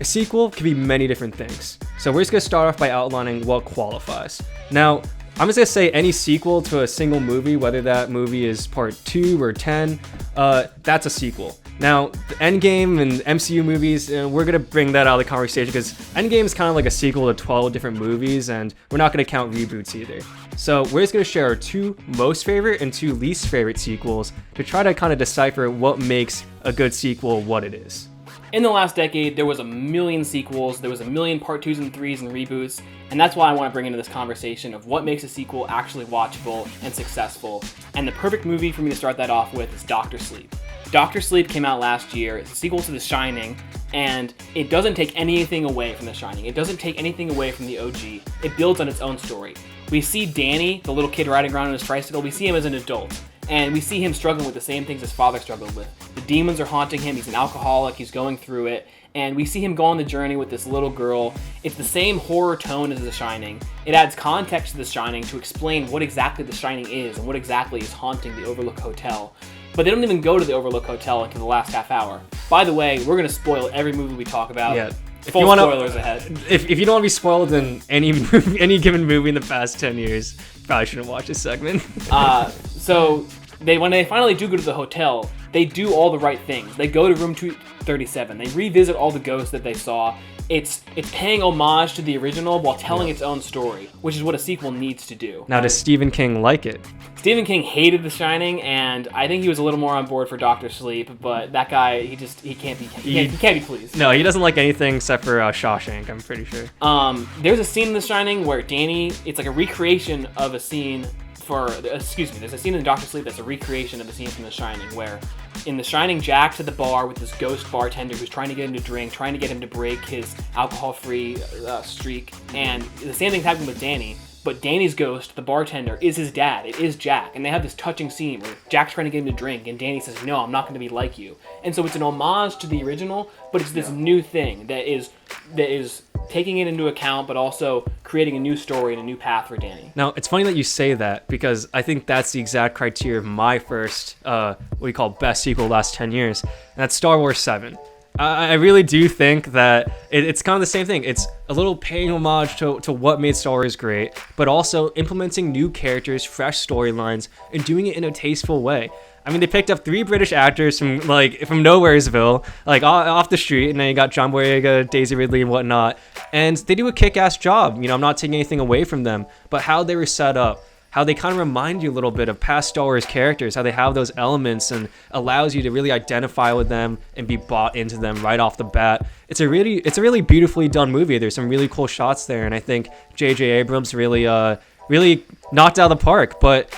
sequel could be many different things. So we're just going to start off by outlining what qualifies. Now, I'm just going to say any sequel to a single movie, whether that movie is part 2 or 10, that's a sequel. Now, the Endgame and MCU movies, we're going to bring that out of the conversation because Endgame is kind of like a sequel to 12 different movies, and we're not going to count reboots either. So we're just going to share our 2 most favorite and 2 least favorite sequels to try to kind of decipher what makes a good sequel what it is. In the last decade, there was a million sequels, there was a million part 2s and 3s and reboots, and that's why I want to bring into this conversation of what makes a sequel actually watchable and successful. And the perfect movie for me to start that off with is Dr. Sleep. Dr. Sleep came out last year. It's a sequel to The Shining, and it doesn't take anything away from The Shining. It doesn't take anything away from the OG. It builds on its own story. We see Danny, the little kid riding around on his tricycle, we see him as an adult. And we see him struggling with the same things his father struggled with. The demons are haunting him, he's an alcoholic, he's going through it. And we see him go on the journey with this little girl. It's the same horror tone as The Shining. It adds context to The Shining to explain what exactly The Shining is and what exactly is haunting the Overlook Hotel. But they don't even go to the Overlook Hotel until the last half hour. By the way, we're going to spoil every movie we talk about. Yeah. Full spoilers ahead. If you don't want to be spoiled in any movie, any given movie in the past 10 years, you probably shouldn't watch this segment. So when they finally do go to the hotel, they do all the right things. They go to room 237. They revisit all the ghosts that they saw. It's paying homage to the original while telling its own story, which is what a sequel needs to do. Now, does Stephen King like it? Stephen King hated The Shining, and I think he was a little more on board for Dr. Sleep, but that guy, he can't be pleased. No, he doesn't like anything except for Shawshank, I'm pretty sure. There's a scene in The Shining where Danny, it's like a recreation of a scene there's a scene in Dr. Sleep that's a recreation of a scene from The Shining, where in The Shining, Jack's at the bar with this ghost bartender who's trying to get him to drink, trying to get him to break his alcohol-free streak, and the same thing's happening with Danny, but Danny's ghost, the bartender, is his dad. It is Jack, and they have this touching scene where Jack's trying to get him to drink, and Danny says, "No, I'm not going to be like you." And so it's an homage to the original, but it's this new thing that is taking it into account, but also creating a new story and a new path for Danny. Now, it's funny that you say that, because I think that's the exact criteria of my first, what we call best sequel of the last 10 years, and that's Star Wars 7. I really do think that it's kind of the same thing. It's a little paying homage to what made Star Wars great, but also implementing new characters, fresh storylines, and doing it in a tasteful way. I mean, they picked up 3 British actors from Nowheresville, like off the street, and then you got John Boyega, Daisy Ridley, and whatnot, and they do a kick-ass job. You know, I'm not taking anything away from them, but how they were set up, how they kind of remind you a little bit of past Star Wars characters, how they have those elements and allows you to really identify with them and be bought into them right off the bat. It's a really beautifully done movie. There's some really cool shots there, and I think J.J. Abrams really knocked out of the park, but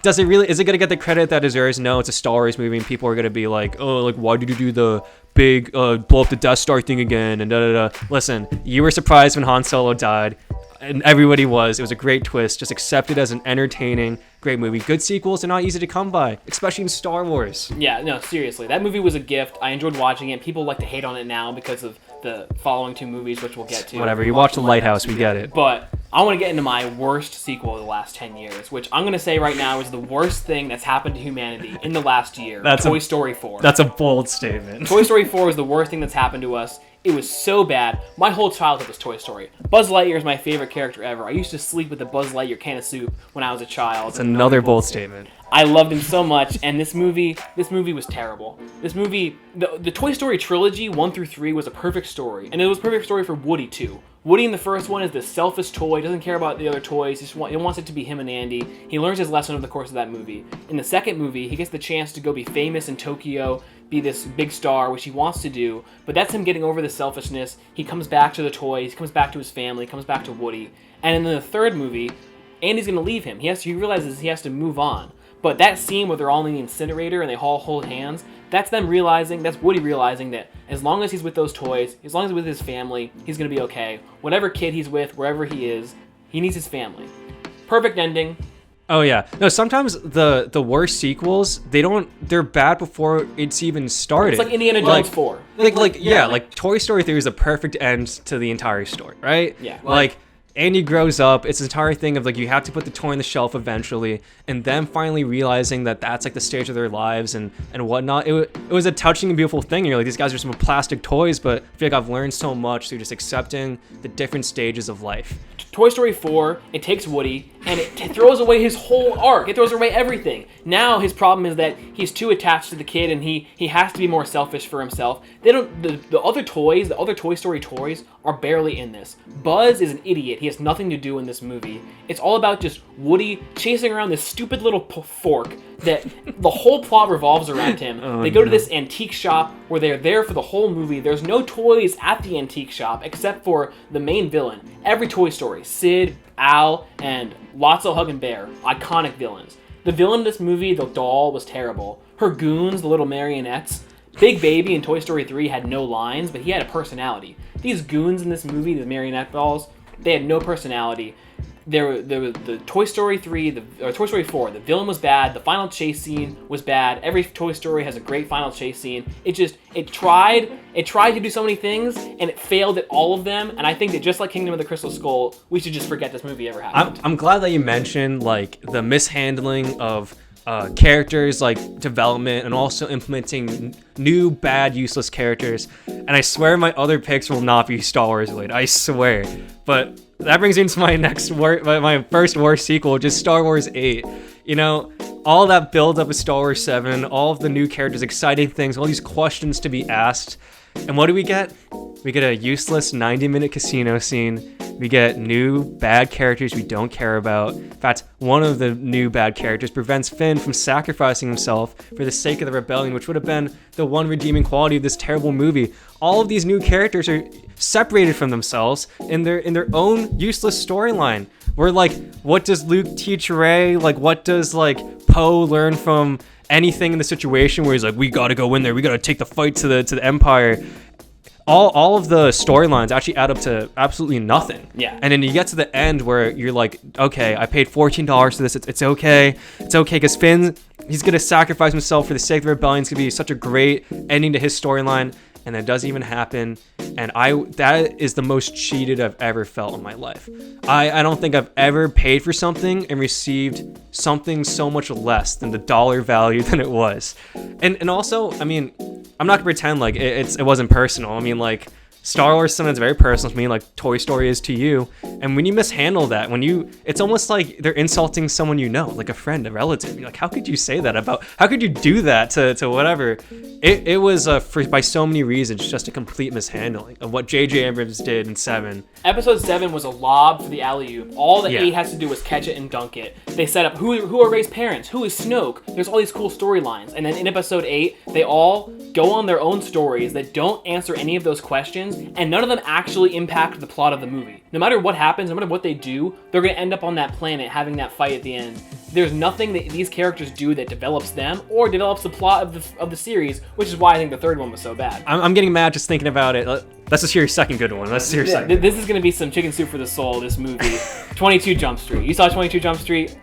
is it going to get the credit that it deserves? No, it's a Star Wars movie, and people are going to be like, oh, like, why did you do the big blow up the Death Star thing again, and da-da-da. Listen, you were surprised when Han Solo died, and everybody was. It was a great twist. Just accept it as an entertaining, great movie. Good sequels are not easy to come by, especially in Star Wars. Yeah, no, seriously. That movie was a gift. I enjoyed watching it. People like to hate on it now because of the following 2 movies, which we'll get to. Whatever, you watch The Lighthouse, we get it. But I want to get into my worst sequel of the last 10 years, which I'm going to say right now is the worst thing that's happened to humanity in the last year. Toy Story 4. That's a bold statement. Toy Story 4 is the worst thing that's happened to us. It was so bad. My whole childhood was Toy Story. Buzz Lightyear is my favorite character ever. I used to sleep with the Buzz Lightyear can of soup when I was a child. It's another bold statement. I loved him so much, and this movie was terrible. This movie, the Toy Story trilogy, 1 through 3, was a perfect story, and it was a perfect story for Woody too. Woody in the first one is this selfish toy, doesn't care about the other toys, he wants it to be him and Andy. He learns his lesson over the course of that movie. In the second movie, he gets the chance to go be famous in Tokyo, be this big star, which he wants to do, but that's him getting over the selfishness. He comes back to the toys, he comes back to his family, comes back to Woody. And in the third movie, Andy's going to leave him. He realizes he has to move on. But that scene where they're all in the incinerator and they all hold hands, that's Woody realizing that as long as he's with those toys, as long as he's with his family, he's going to be okay. Whatever kid he's with, wherever he is, he needs his family. Perfect ending. Oh yeah. No, sometimes the worst sequels, they're bad before it's even started. It's like Indiana Jones 4. Like Toy Story 3 is the perfect end to the entire story, right? Yeah. Like Andy grows up. It's an entire thing of like you have to put the toy on the shelf eventually, and them finally realizing that that's like the stage of their lives and whatnot. It was a touching and beautiful thing. You're like, these guys are some plastic toys, but I feel like I've learned so much through just accepting the different stages of life. Toy Story 4, it takes Woody and it throws away his whole arc. It throws away everything. Now his problem is that he's too attached to the kid and he has to be more selfish for himself. They don't. The other toys, the other Toy Story toys, are barely in this. Buzz is an idiot. He has nothing to do in this movie. It's all about just Woody chasing around this stupid little fork that the whole plot revolves around him. They go to this antique shop where they're there for the whole movie. There's no toys at the antique shop except for the main villain. Every Toy Story, Sid, Al, and Lotso, Hug and Bear, iconic villains. The villain in this movie, the doll, was terrible. Her goons, the little marionettes. Big Baby in Toy Story 3 had no lines, but he had a personality. These goons in this movie, the marionette dolls, they had no personality. The Toy Story 3, or Toy Story 4, the villain was bad, the final chase scene was bad. Every Toy Story has a great final chase scene. It tried to do so many things, and it failed at all of them, and I think that just like Kingdom of the Crystal Skull, we should just forget this movie ever happened. I'm glad that you mentioned like the mishandling of characters, like development, and also implementing new bad useless characters. And I swear my other picks will not be Star Wars related, I swear. But that brings me into my first worst sequel, which is Star Wars 8. You know, all that build up of Star Wars 7, all of the new characters, exciting things, all these questions to be asked. And what do we get? We get a useless 90-minute casino scene. We get new bad characters we don't care about. In fact, one of the new bad characters prevents Finn from sacrificing himself for the sake of the rebellion, which would have been the one redeeming quality of this terrible movie. All of these new characters are separated from themselves in their own useless storyline. We're like, what does Luke teach Rey? Like, what does like Poe learn from anything in the situation where he's like, we gotta go in there, we gotta take the fight to the Empire. All of the storylines actually add up to absolutely nothing. Yeah. And then you get to the end where you're like, okay, I paid $14 for this. It's okay. It's okay because Finn, he's gonna sacrifice himself for the sake of the rebellion. It's gonna be such a great ending to his storyline. And that doesn't even happen. And that is the most cheated I've ever felt in my life. I don't think I've ever paid for something and received something so much less than the dollar value than it was. And also, I mean, I'm not gonna pretend like it wasn't personal. I mean, like, Star Wars is something that's very personal to me, like Toy Story is to you. And when you mishandle that, it's almost like they're insulting someone you know, like a friend, a relative. You're like, how could you say that how could you do that to whatever? It was, by so many reasons, just a complete mishandling of what J.J. Abrams did in 7. Episode 7 was a lob for the alley-oop. All that 8 has to do was catch it and dunk it. They set up who are Rey's parents, who is Snoke. There's all these cool storylines. And then in episode 8, they all go on their own stories that don't answer any of those questions, and none of them actually impact the plot of the movie. No matter what happens, no matter what they do, they're going to end up on that planet having that fight at the end. There's nothing that these characters do that develops them or develops the plot of the series, which is why I think the third one was so bad. I'm getting mad just thinking about it. Let's just hear your second good one. Let's hear your second. This is going to be some chicken soup for the soul, this movie. 22 Jump Street. You saw 22 Jump Street?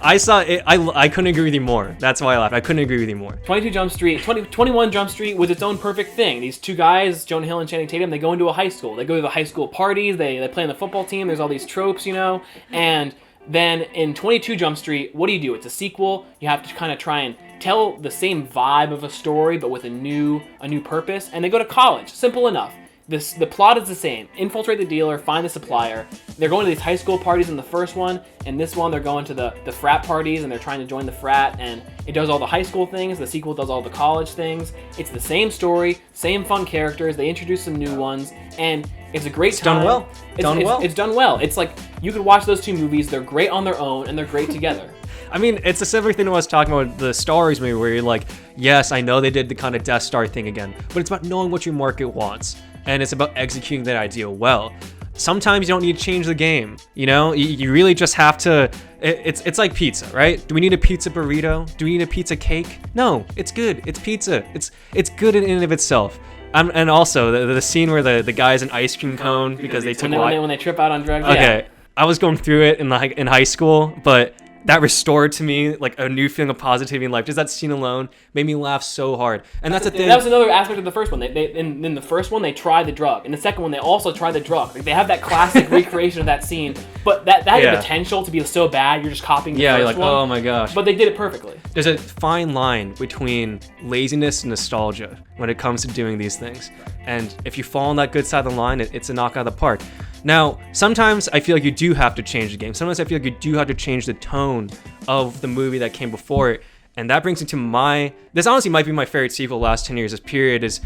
I saw it. I couldn't agree with you more. That's why I laughed. I couldn't agree with you more. 22 Jump Street, 21 Jump Street was its own perfect thing. These two guys, Jonah Hill and Channing Tatum, they go into a high school. They go to the high school parties. They play on the football team. There's all these tropes, you know. And then in 22 Jump Street, what do? It's a sequel. You have to kind of try and tell the same vibe of a story, but with a new purpose. And they go to college. Simple enough. The plot is the same. Infiltrate the dealer, find the supplier. They're going to these high school parties in the first one, and this one they're going to the frat parties, and they're trying to join the frat, and it does all the high school things. The sequel does all the college things. It's the same story, same fun characters. They introduce some new ones, and it's a great time. Done well. It's done well. It's like you could watch those two movies. They're great on their own, and they're great together. I mean, it's a similar thing to what I was talking about the Star Wars movie, where you're like, yes, I know they did the kind of Death Star thing again, but it's about knowing what your market wants. And it's about executing that idea well. Sometimes you don't need to change the game, you know? You really just have to... It's like pizza, right? Do we need a pizza burrito? Do we need a pizza cake? No, it's good. It's pizza. It's good in and of itself. And also, the scene where the guy's an ice cream cone because they took... When they trip out on drugs? Okay, yeah. I was going through it in high school, but that restored to me like a new feeling of positivity in life. Just that scene alone made me laugh so hard. And that's the thing. That was another aspect of the first one. In the first one they try the drug. In the second one they also try the drug. Like, they have that classic recreation of that scene, but that had the potential to be so bad you're just copying the first you're like, one. oh my gosh. But they did it perfectly. There's a fine line between laziness and nostalgia when it comes to doing these things. And if you fall on that good side of the line, it's a knock out of the park. Now, sometimes I feel like you do have to change the game. Sometimes I feel like you do have to change the tone of the movie that came before it. And that brings me to this honestly might be my favorite sequel the last 10 years. This period is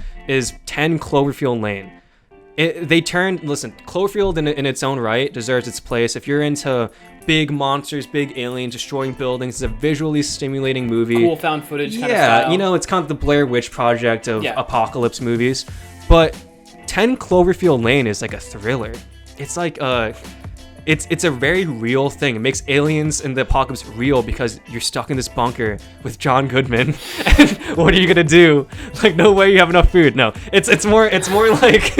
10 Cloverfield Lane. Cloverfield in its own right deserves its place. If you're into big monsters, big aliens, destroying buildings, it's a visually stimulating movie. Cool found footage kind of style. You know, it's kind of the Blair Witch Project of apocalypse movies. But 10 Cloverfield Lane is like a thriller. It's like it's a very real thing. It makes aliens and the apocalypse real because you're stuck in this bunker with John Goodman. And what are you gonna do? Like, no way you have enough food. No, it's more like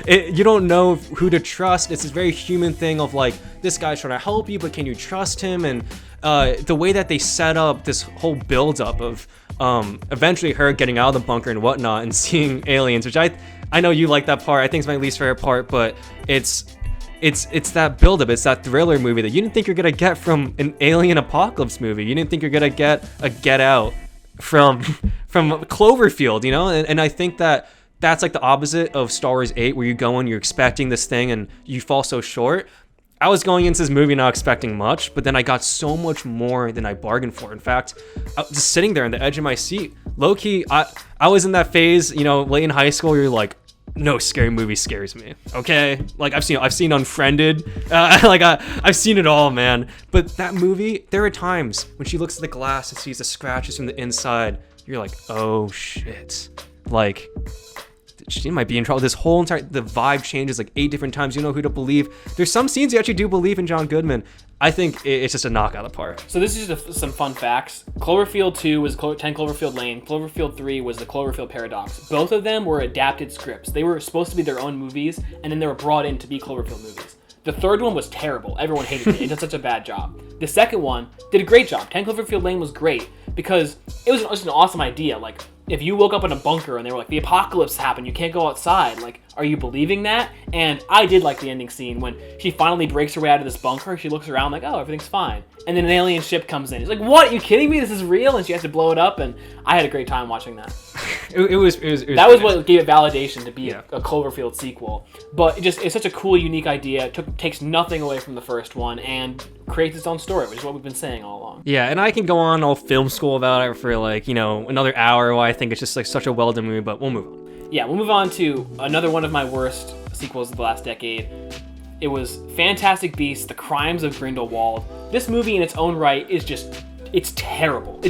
you don't know who to trust. It's this very human thing of like, this guy's trying to help you, but can you trust him? And the way that they set up this whole build-up of eventually her getting out of the bunker and whatnot and seeing aliens, which I know you like that part. I think it's my least favorite part, but it's that build-up. It's that thriller movie that you didn't think you're gonna get from an alien apocalypse movie. You didn't think you're gonna get a Get Out from Cloverfield, you know? And I think that's like the opposite of Star Wars 8, where you go and you're expecting this thing and you fall so short. I was going into this movie not expecting much, but then I got so much more than I bargained for. In fact, I was just sitting there on the edge of my seat. Low-key, I was in that phase, you know, late in high school, where you're like, no scary movie scares me. Okay? Like, I've seen Unfriended. I've seen it all, man. But that movie, there are times when she looks at the glass and sees the scratches from the inside. You're like, oh shit. Like, she might be in trouble. The vibe changes like 8 different times. You know who to believe. There's some scenes you actually do believe in John Goodman. I think it's just a knockout of the park. So this is just some fun facts. Cloverfield 2 was 10 Cloverfield Lane. Cloverfield 3 was the Cloverfield Paradox. Both of them were adapted scripts. They were supposed to be their own movies, and then they were brought in to be Cloverfield movies. The third one was terrible. Everyone hated it. It did such a bad job. The second one did a great job. 10 Cloverfield Lane was great because it was just an awesome idea. Like, if you woke up in a bunker and they were like, the apocalypse happened, you can't go outside, like, are you believing that? And I did like the ending scene when she finally breaks her way out of this bunker. She looks around like, oh, everything's fine. And then an alien ship comes in. She's like, what? Are you kidding me? This is real? And she has to blow it up. And I had a great time watching that. It was that was what gave it validation to be a Cloverfield sequel. But it's such a cool, unique idea. It takes nothing away from the first one and creates its own story, which is what we've been saying all along. Yeah, and I can go on all film school about it for like, you know, another hour why I think it's just like such a well-done movie, but we'll move on. Yeah, we'll move on to another one of my worst sequels of the last decade. It was Fantastic Beasts: The Crimes of Grindelwald. This movie in its own right is it's terrible.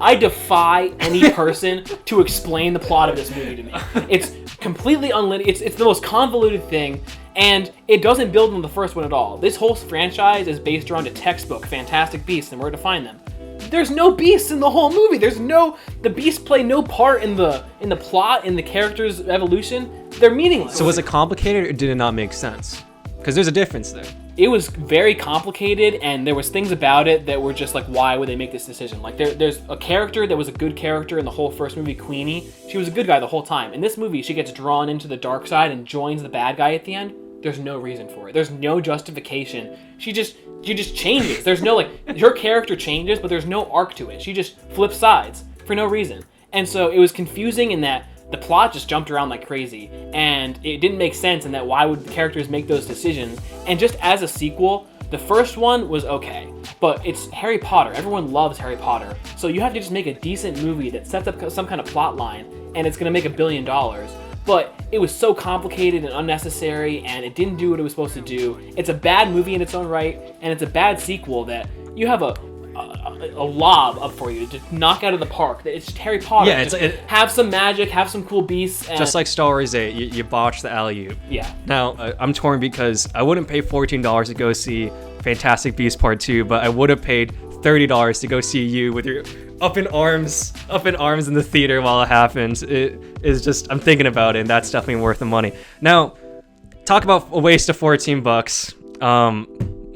I defy any person to explain the plot of this movie to me. It's completely unlinear. It's the most convoluted thing, and it doesn't build on the first one at all. This whole franchise is based around a textbook, Fantastic Beasts, and where to find them. There's no beasts in the whole movie. The beasts play no part in the plot, in the characters' evolution. They're meaningless. So was it complicated or did it not make sense? Because there's a difference there. It was very complicated, and there was things about it that were just like, why would they make this decision? Like, there's a character that was a good character in the whole first movie, Queenie. She was a good guy the whole time. In this movie, she gets drawn into the dark side and joins the bad guy at the end. There's no reason for it. There's no justification. She just changes. There's no, like, her character changes, but there's no arc to it. She just flips sides for no reason. And so it was confusing in that the plot just jumped around like crazy, and it didn't make sense in that why would the characters make those decisions. And just as a sequel, the first one was okay, but it's Harry Potter. Everyone loves Harry Potter. So you have to just make a decent movie that sets up some kind of plot line, and it's going to make $1 billion. But it was so complicated and unnecessary, and it didn't do what it was supposed to do. It's a bad movie in its own right, and it's a bad sequel that you have a lob up for you to knock out of the park. It's just Harry Potter. Yeah, have some magic, have some cool beasts. And just like Star Wars 8, you botched the alley-oop. Yeah. Now, I'm torn because I wouldn't pay $14 to go see Fantastic Beasts Part 2, but I would have paid $30 to go see you with your up in arms in the theater while it happens. It is just, I'm thinking about it, and that's definitely worth the money. Now, talk about a waste of $14.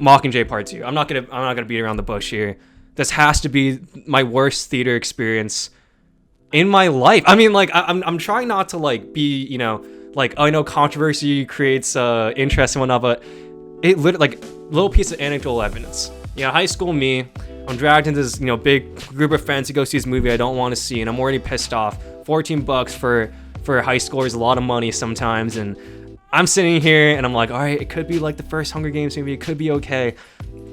Mockingjay Part 2. I'm not gonna beat around the bush here. This has to be my worst theater experience in my life. I mean, like, I'm trying not to, like, be, you know, like, oh, I know controversy creates interest and whatnot, but it literally, like, little piece of anecdotal evidence. You know, high school me, I'm dragged into this, you know, big group of friends to go see this movie I don't want to see, and I'm already pissed off. $14 for high schoolers is a lot of money sometimes, and I'm sitting here and I'm like, all right, it could be like the first Hunger Games movie, it could be okay.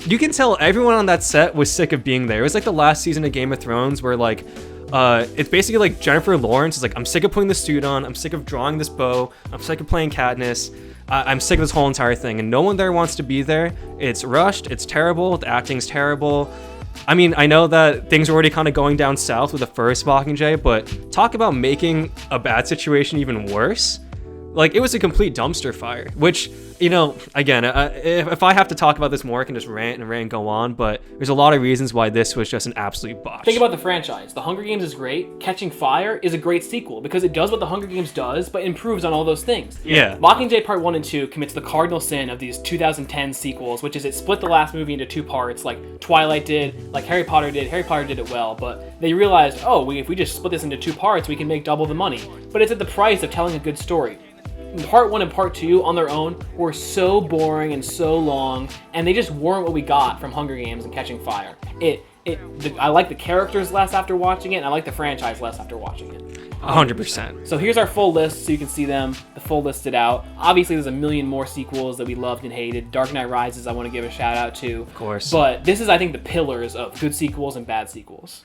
You can tell everyone on that set was sick of being there. It was like the last season of Game of Thrones where, like, it's basically like Jennifer Lawrence is like, I'm sick of putting the suit on, I'm sick of drawing this bow, I'm sick of playing Katniss, I'm sick of this whole entire thing, and no one there wants to be there. It's rushed, it's terrible, the acting's terrible. I mean, I know that things are already kind of going down south with the first Mockingjay, but talk about making a bad situation even worse. Like, it was a complete dumpster fire, which, you know, again, if I have to talk about this more, I can just rant and go on, but there's a lot of reasons why this was just an absolute botch. Think about the franchise. The Hunger Games is great. Catching Fire is a great sequel because it does what the Hunger Games does, but improves on all those things. Yeah. Mockingjay Part 1 and 2 commits the cardinal sin of these 2010 sequels, which is it split the last movie into two parts, like Twilight did, like Harry Potter did. Harry Potter did it well, but they realized, oh, if we just split this into two parts, we can make double the money. But it's at the price of telling a good story. Part 1 and Part 2 on their own were so boring and so long, and they just weren't what we got from Hunger Games and Catching Fire. I like the characters less after watching it, and I like the franchise less after watching it. 100%. So here's our full list so you can see them, the full listed out. Obviously, there's a million more sequels that we loved and hated. Dark Knight Rises, I want to give a shout out to. Of course. But this is, I think, the pillars of good sequels and bad sequels.